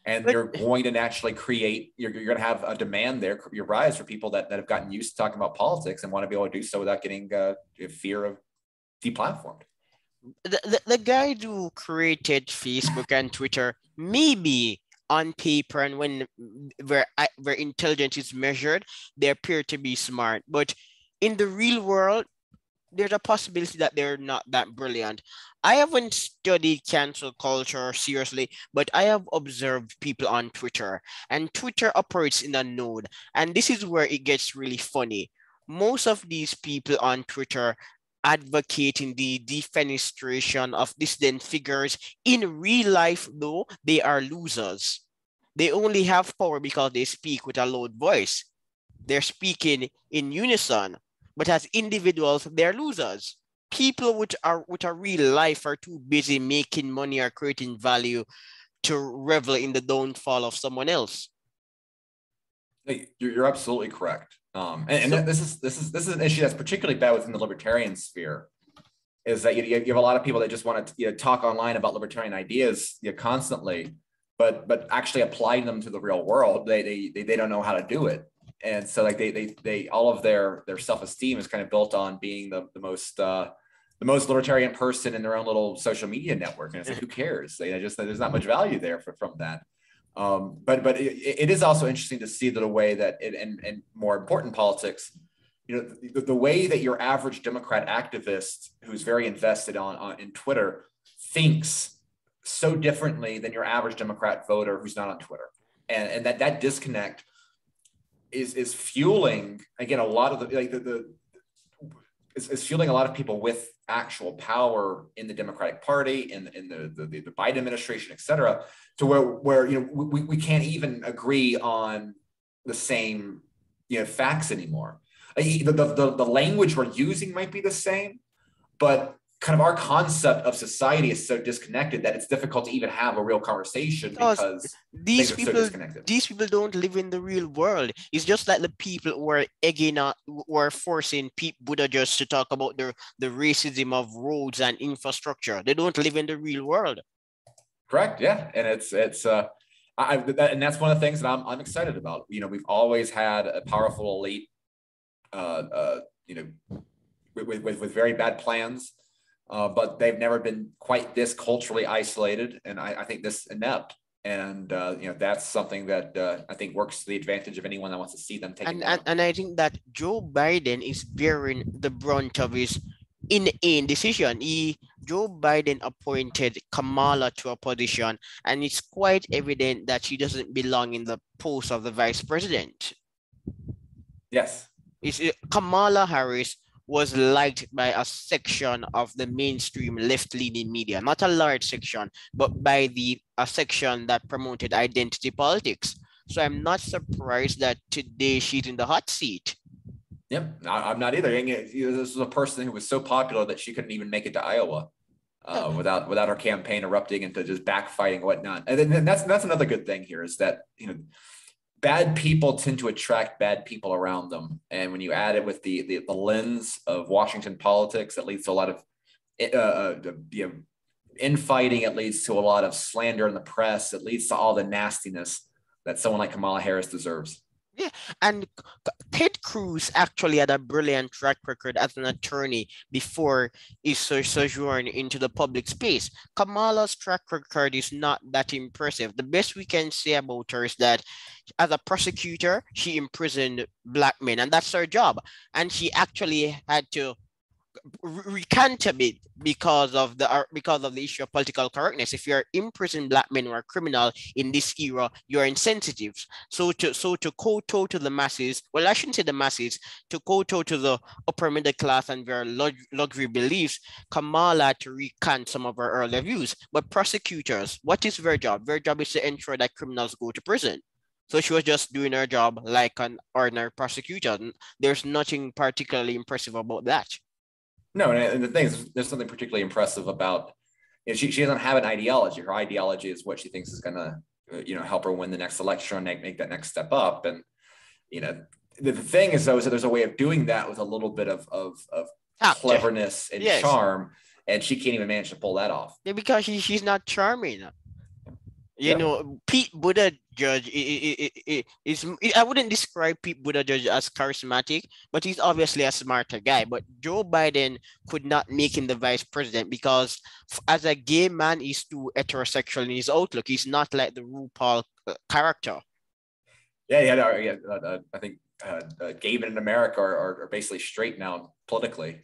Speaker 2: and they're going to naturally create. You're going to have a demand there. You rise for people that have gotten used to talking about politics and want to be able to do so without getting fear of deplatformed.
Speaker 1: The guy who created Facebook and Twitter, maybe on paper and where intelligence is measured, they appear to be smart, but in the real world, there's a possibility that they're not that brilliant. I haven't studied cancel culture seriously, but I have observed people on Twitter, and Twitter operates in a node. And this is where it gets really funny. Most of these people on Twitter advocating the defenestration of dissident figures in real life, though, they are losers. They only have power because they speak with a loud voice. They're speaking in unison, but as individuals, they're losers. People with a real life are too busy making money or creating value to revel in the downfall of someone else.
Speaker 2: You're absolutely correct. This is an issue that's particularly bad within the libertarian sphere. Is that you have a lot of people that just want to talk online about libertarian ideas constantly, but actually applying them to the real world, they don't know how to do it. And so like they all of their self-esteem is kind of built on being the most libertarian person in their own little social media network. And it's like, who cares? There's not much value there from that. But it is also interesting to see the way that and more important politics, the way that your average Democrat activist who's very invested in Twitter thinks so differently than your average Democrat voter who's not on Twitter. And that disconnect is fueling, again, a lot of is fueling a lot of people with actual power in the Democratic Party, in the Biden administration, et cetera, to where we can't even agree on the same facts anymore. The language we're using might be the same, but kind of our concept of society is so disconnected that it's difficult to even have a real conversation because things are so disconnected.
Speaker 1: These people don't live in the real world. It's just like the people who are who are forcing Pete Buttigieg to talk about the racism of roads and infrastructure. They don't live in the real world.
Speaker 2: Correct. Yeah, and and that's one of the things that I'm excited about. We've always had a powerful elite, with very bad plans. But they've never been quite this culturally isolated, and I think this inept. And that's something that I think works to the advantage of anyone that wants to see them taken down.
Speaker 1: And I think that Joe Biden is bearing the brunt of his inane decision. Joe Biden appointed Kamala to a position, and it's quite evident that she doesn't belong in the post of the vice president.
Speaker 2: Yes.
Speaker 1: Kamala Harris was liked by a section of the mainstream left-leaning media, not a large section, but by a section that promoted identity politics. So I'm not surprised that today she's in the hot seat.
Speaker 2: Yep, I'm not either. This was a person who was so popular that she couldn't even make it to Iowa without her campaign erupting into just backfighting and whatnot. And then that's another good thing here is that bad people tend to attract bad people around them. And when you add it with the lens of Washington politics, it leads to a lot of infighting. It leads to a lot of slander in the press. It leads to all the nastiness that someone like Kamala Harris deserves.
Speaker 1: Yeah, and Ted Cruz actually had a brilliant track record as an attorney before his sojourn into the public space. Kamala's track record is not that impressive. The best we can say about her is that as a prosecutor, she imprisoned Black men, and that's her job. And she actually had to recant a bit because of the issue of political correctness. If you're imprisoned Black men who are criminal in this era, you're insensitive. So to kowtow to the masses, well, I shouldn't say the masses, to kowtow to the upper middle class and their luxury beliefs, Kamala had to recant some of her earlier views. But prosecutors, what is their job? Their job is to ensure that criminals go to prison. So she was just doing her job like an ordinary prosecutor. There's nothing particularly impressive about that.
Speaker 2: No, and the thing is, there's something particularly impressive about, she doesn't have an ideology. Her ideology is what she thinks is going to, help her win the next election and make that next step up. And, the thing is, though, is that there's a way of doing that with a little bit of cleverness and charm, and she can't even manage to pull that off.
Speaker 1: Yeah, because she's not charming. Pete Buttigieg is I wouldn't describe Pete Buttigieg as charismatic, but he's obviously a smarter guy. But Joe Biden could not make him the vice president because as a gay man, he's too heterosexual in his outlook. He's not like the RuPaul character.
Speaker 2: I think gay men in America are basically straight now politically.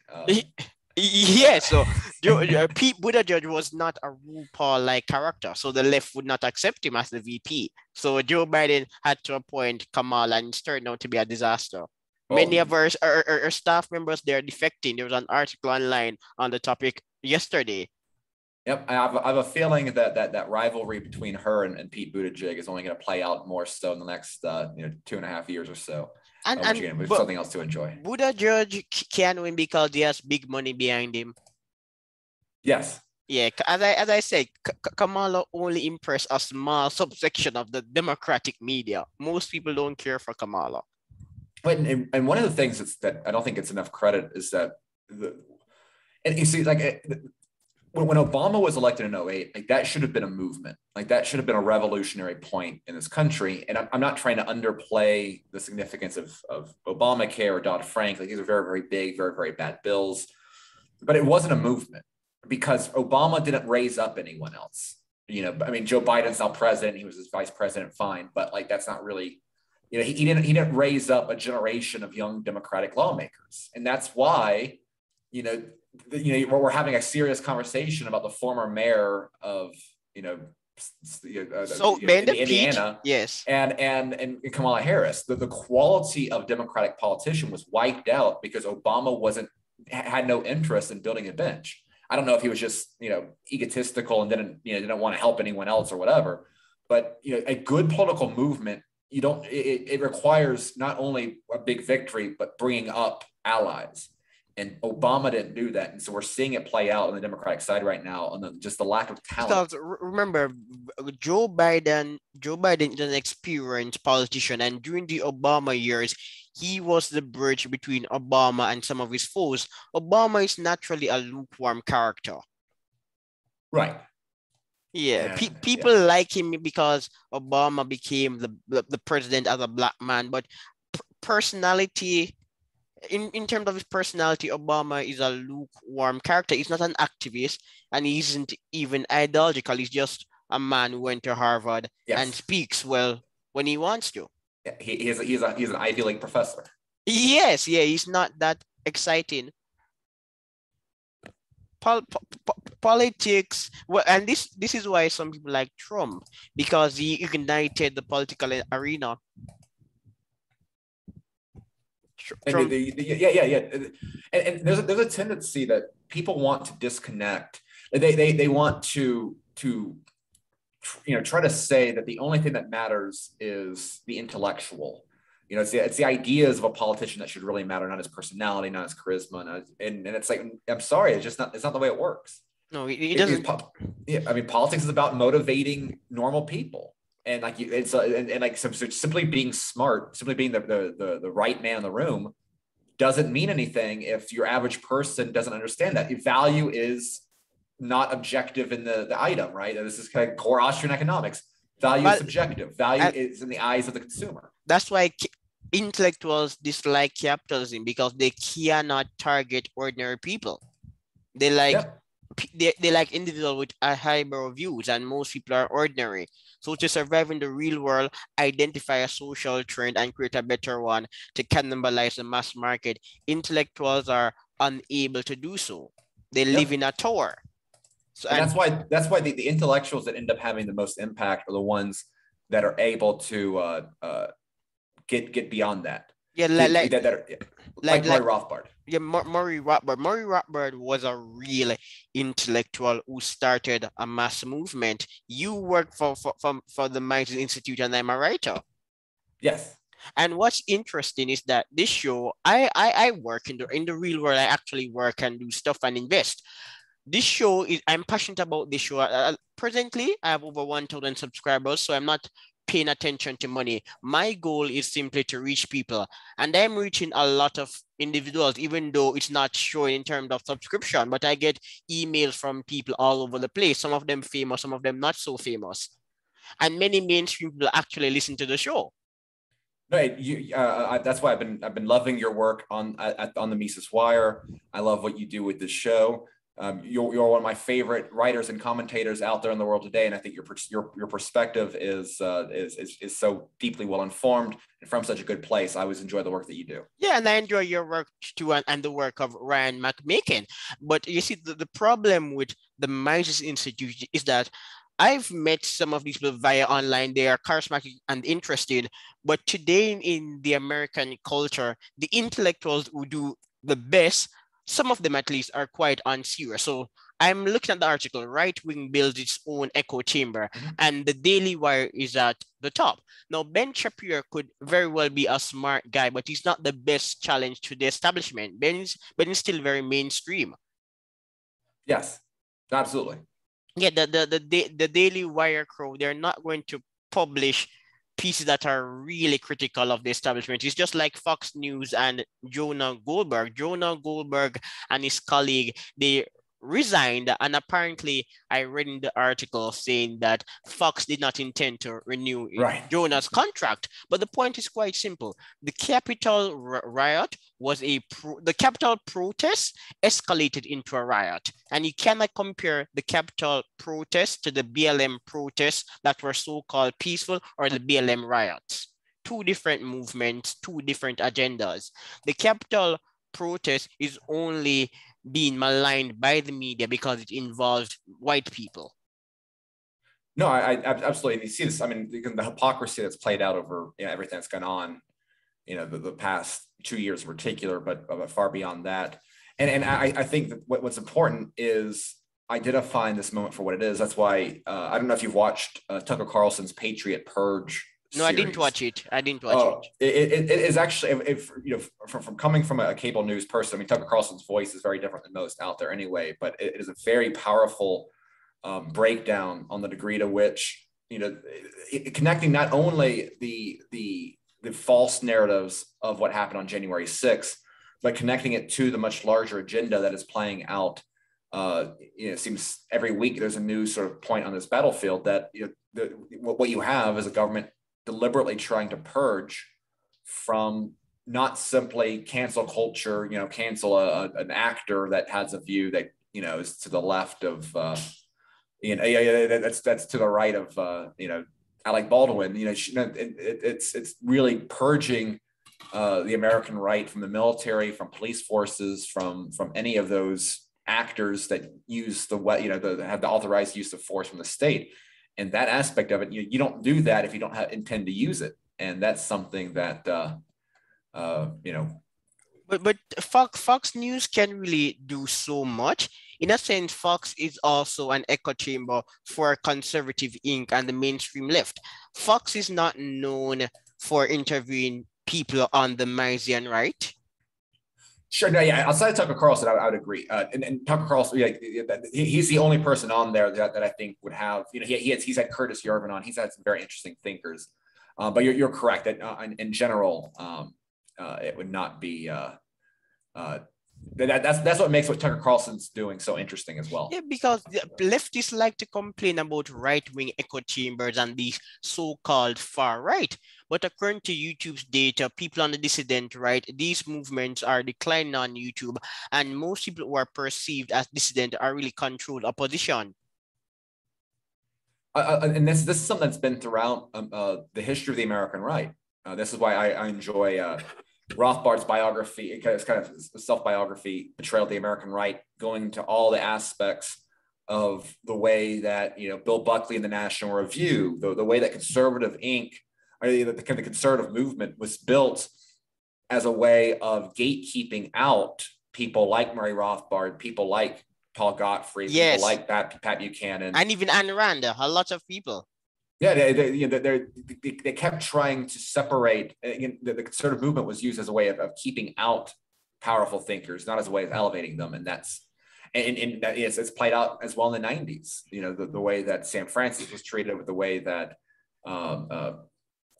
Speaker 1: Yeah, so Pete Buttigieg was not a RuPaul-like character, so the left would not accept him as the VP. So Joe Biden had to appoint Kamala, and it's turned out to be a disaster. Many of our staff members, they're defecting. There was an article online on the topic yesterday.
Speaker 2: Yep, I have a feeling that rivalry between her and Pete Buttigieg is only going to play out more so in the next 2.5 years or so. Which again, we have something else to enjoy.
Speaker 1: Buttigieg can win because he has big money behind him.
Speaker 2: Yes.
Speaker 1: Yeah, as I said, Kamala only impressed a small subsection of the Democratic media. Most people don't care for Kamala.
Speaker 2: And one of the things that I don't think it's enough credit is that and you see, like when Obama was elected in 2008, like that should have been a movement. Like that should have been a revolutionary point in this country. And I'm not trying to underplay the significance of Obamacare or Dodd-Frank. Like these are very, very big, very, very bad bills. But it wasn't a movement because Obama didn't raise up anyone else. I mean, Joe Biden's now president. He was his vice president, fine. But like that's not really, he didn't raise up a generation of young Democratic lawmakers. And that's why, we're having a serious conversation about the former mayor of, Indiana,
Speaker 1: yes,
Speaker 2: and Kamala Harris. The quality of Democratic politician was wiped out because Obama had no interest in building a bench. I don't know if he was just egotistical and didn't want to help anyone else or whatever. But a good political movement, it requires not only a big victory but bringing up allies. And Obama didn't do that. And so we're seeing it play out on the Democratic side right now on just the lack of talent.
Speaker 1: Because remember, Joe Biden is an experienced politician. And during the Obama years, he was the bridge between Obama and some of his foes. Obama is naturally a lukewarm character.
Speaker 2: Right.
Speaker 1: Yeah, people like him because Obama became the president as a black man. But personality... In terms of his personality, Obama is a lukewarm character. He's not an activist, and he isn't even ideological. He's just a man who went to Harvard and speaks well when he wants to.
Speaker 2: Yeah, he's an Ivy League professor.
Speaker 1: Yes, he's not that exciting. Politics, well, and this is why some people like Trump, because he ignited the political arena.
Speaker 2: And there's a tendency that people want to disconnect. They want to try to say that the only thing that matters is the intellectual. It's the ideas of a politician that should really matter, not his personality, not his charisma, and it's like, I'm sorry, it's not the way it works.
Speaker 1: No, it doesn't.
Speaker 2: I mean, politics is about motivating normal people. And like so simply being smart, simply being the right man in the room doesn't mean anything if your average person doesn't understand that. Value is not objective in the item, right? This is kind of core Austrian economics. Value is subjective. Value is in the eyes of the consumer.
Speaker 1: That's why intellectuals dislike capitalism, because they cannot target ordinary people. They like they like individuals with highbrow views, and most people are ordinary. So to survive in the real world, identify a social trend and create a better one to cannibalize the mass market. Intellectuals are unable to do so. They live in a tower. So,
Speaker 2: and that's why the intellectuals that end up having the most impact are the ones that are able to get beyond that.
Speaker 1: Yeah,
Speaker 2: like Murray Rothbard.
Speaker 1: Yeah, Murray Rothbard. Murray Rothbard was a real intellectual who started a mass movement. You work for the Mises Institute, and I'm a writer.
Speaker 2: Yes.
Speaker 1: And what's interesting is that this show, I work in the real world. I actually work and do stuff and invest. This show I'm passionate about this show. Presently, I have over 1,000 subscribers, so I'm not paying attention to money. My goal is simply to reach people, and I'm reaching a lot of individuals, even though it's not showing in terms of subscription, but I get emails from people all over the place, some of them famous, some of them not so famous, and many mainstream people actually listen to the show.
Speaker 2: Right, that's why I've been loving your work on the Mises Wire. I love what you do with this show. You're one of my favorite writers and commentators out there in the world today, and I think your perspective is so deeply well informed and from such a good place. I always enjoy the work that you do.
Speaker 1: Yeah, and I enjoy your work too, and the work of Ryan McMaken. But you see, the problem with the Mises Institute is that I've met some of these people via online. They are charismatic and interested. But today in the American culture, the intellectuals who do the best, some of them at least, are quite unserious. So I'm looking at the article, Right Wing builds its own echo chamber, and the Daily Wire is at the top. Now, Ben Shapiro could very well be a smart guy, but he's not the best challenge to the establishment. Ben is still very mainstream.
Speaker 2: Yes, absolutely.
Speaker 1: Yeah, the Daily Wire crew, they're not going to publish pieces that are really critical of the establishment. It's just like Fox News and Jonah Goldberg. Jonah Goldberg and his colleague, they resigned, and apparently I read in the article saying that Fox did not intend to renew Jonah's contract. But the point is quite simple. The Capitol riot was the Capitol protest escalated into a riot, and you cannot compare the Capitol protest to the BLM protests that were so-called peaceful, or the BLM riots. Two different movements, two different agendas. The Capitol protest is only being maligned by the media because it involved white people.
Speaker 2: No, I absolutely. You see this. I mean, the hypocrisy that's played out over everything that's gone on, the past 2 years in particular, but far beyond that. And I think that what's important is identifying this moment for what it is. That's why I don't know if you've watched Tucker Carlson's Patriot Purge.
Speaker 1: No, series. I didn't watch it.
Speaker 2: It is actually, from coming from a cable news person, I mean, Tucker Carlson's voice is very different than most out there anyway, but it is a very powerful breakdown on the degree to which, connecting not only the false narratives of what happened on January 6th, but connecting it to the much larger agenda that is playing out. It seems every week there's a new sort of point on this battlefield that what you have is a government deliberately trying to purge from not simply cancel culture, cancel an actor that has a view that, is to the left of, that's to the right of, Alec Baldwin. It's really purging the American right from the military, from police forces, from any of those actors that use have the authorized use of force from the state. And that aspect of it, you don't do that if you don't intend to use it. And that's something that,
Speaker 1: But Fox News can really do so much. In a sense, Fox is also an echo chamber for conservative ink and the mainstream left. Fox is not known for interviewing people on the Misesian right.
Speaker 2: Sure. No, yeah. Outside of Tucker Carlson, I would agree. And Tucker Carlson, he's the only person on there that I think would have. He's had Curtis Yarvin on. He's had some very interesting thinkers. But you're correct that in general, it would not be. That's what makes what Tucker Carlson's doing so interesting as well.
Speaker 1: Yeah, because the leftists like to complain about right-wing echo chambers and the so-called far right. But according to YouTube's data, people on the dissident right, these movements are declining on YouTube, and most people who are perceived as dissident are really controlled opposition.
Speaker 2: And this is something that's been throughout the history of the American right. This is why I enjoy Rothbard's biography. It's kind of a self-biography, Betrayal of the American Right, going into all the aspects of the way that, Bill Buckley in the National Review, the way that conservative ink, or the conservative movement was built as a way of gatekeeping out people like Murray Rothbard, people like Paul Gottfried,
Speaker 1: yes,
Speaker 2: people like Pat Buchanan,
Speaker 1: and even Ayn Rand, a lot of people.
Speaker 2: Yeah, they kept trying to separate. The conservative movement was used as a way of keeping out powerful thinkers, not as a way of elevating them, and it's played out as well in the 90s. The way that Sam Francis was treated, with the way that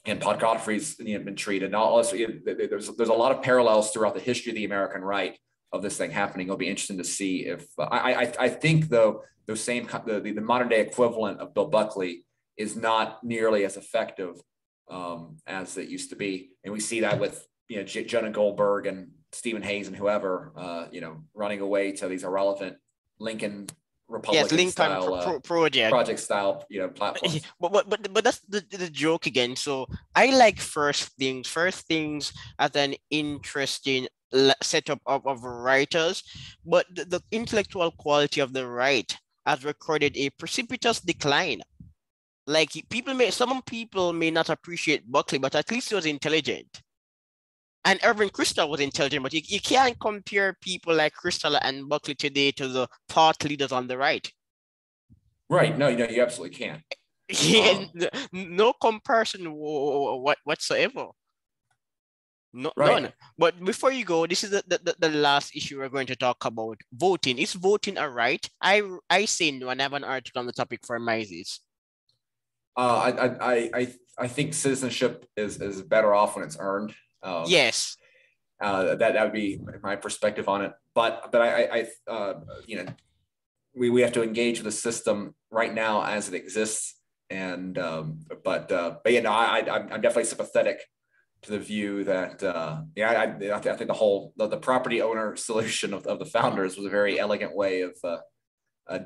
Speaker 2: and Paul Gottfried's been treated. And also, there's a lot of parallels throughout the history of the American right of this thing happening. It'll be interesting to see if I think though the modern day equivalent of Bill Buckley is not nearly as effective as it used to be. And we see that with, Jonah Goldberg and Stephen Hayes and whoever, running away to these irrelevant Lincoln
Speaker 1: Yes,
Speaker 2: Republican
Speaker 1: Lincoln
Speaker 2: style
Speaker 1: project
Speaker 2: style, platforms.
Speaker 1: but that's the joke again. So I like first things as an interesting setup of writers, but the intellectual quality of the right has recorded a precipitous decline. Like some people may not appreciate Buckley, but at least he was intelligent. And Irving Kristol was intelligent, but you can't compare people like Kristol and Buckley today to the thought leaders on the right.
Speaker 2: Right. No, you absolutely can't.
Speaker 1: Yeah, no comparison whatsoever. No,
Speaker 2: right.
Speaker 1: None. But before you go, this is the last issue we're going to talk about. Voting. Is voting a right? I say no, and I have an article on the topic for Mises.
Speaker 2: I think citizenship is better off when it's earned.
Speaker 1: Yes.
Speaker 2: That would be my perspective on it. But we have to engage with the system right now as it exists. And but I'm definitely sympathetic to the view that I think the property owner solution of the founders was a very elegant way of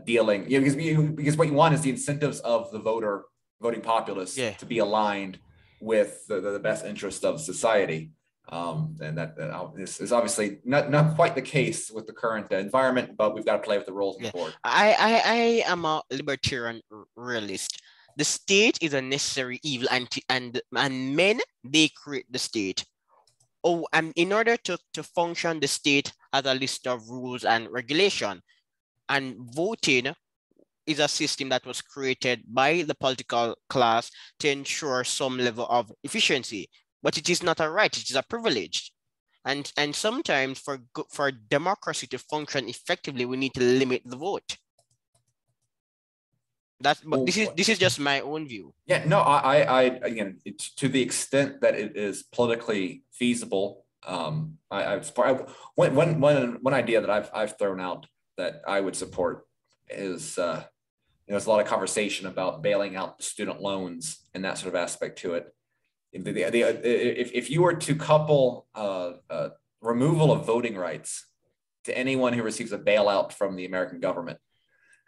Speaker 2: dealing. Because what you want is the incentives of the voting populace to be aligned with the best interest of society. And that is obviously not quite the case with the current environment, but we've got to play with the rules on the board.
Speaker 1: I am a libertarian realist. The state is a necessary evil, and men, they create the state. And in order to function, the state has a list of rules and regulation. And voting is a system that was created by the political class to ensure some level of efficiency. But it is not a right, it is a privilege. And sometimes for democracy to function effectively, we need to limit the vote. This is just my own view.
Speaker 2: Yeah, no, I again, to the extent that it is politically feasible, one idea that I've thrown out that I would support is there's a lot of conversation about bailing out the student loans and that sort of aspect to it. If you were to couple removal of voting rights to anyone who receives a bailout from the American government,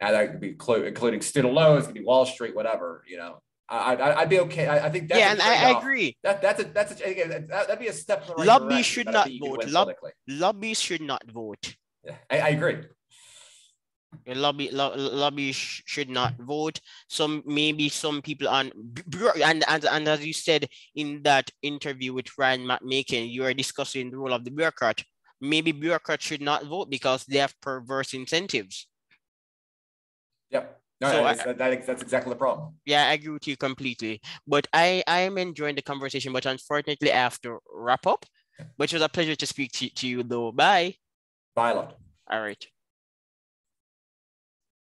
Speaker 2: and that could be including student loans, it could be Wall Street, whatever, I'd be okay. I think that's
Speaker 1: and I agree.
Speaker 2: That'd be a step in the right
Speaker 1: Lobbies
Speaker 2: direction.
Speaker 1: Should not vote. Lobbies should not vote.
Speaker 2: Yeah, I agree.
Speaker 1: Lobby should not vote. Maybe some people and as you said in that interview with Ryan McMakin, you are discussing the role of the bureaucrat. Maybe bureaucrats should not vote because they have perverse incentives.
Speaker 2: Yep. No, that's exactly the problem.
Speaker 1: Yeah, I agree with you completely. But I am enjoying the conversation, but unfortunately I have to wrap up. But it was a pleasure to speak to you though. Bye.
Speaker 2: Bye, love.
Speaker 1: All right.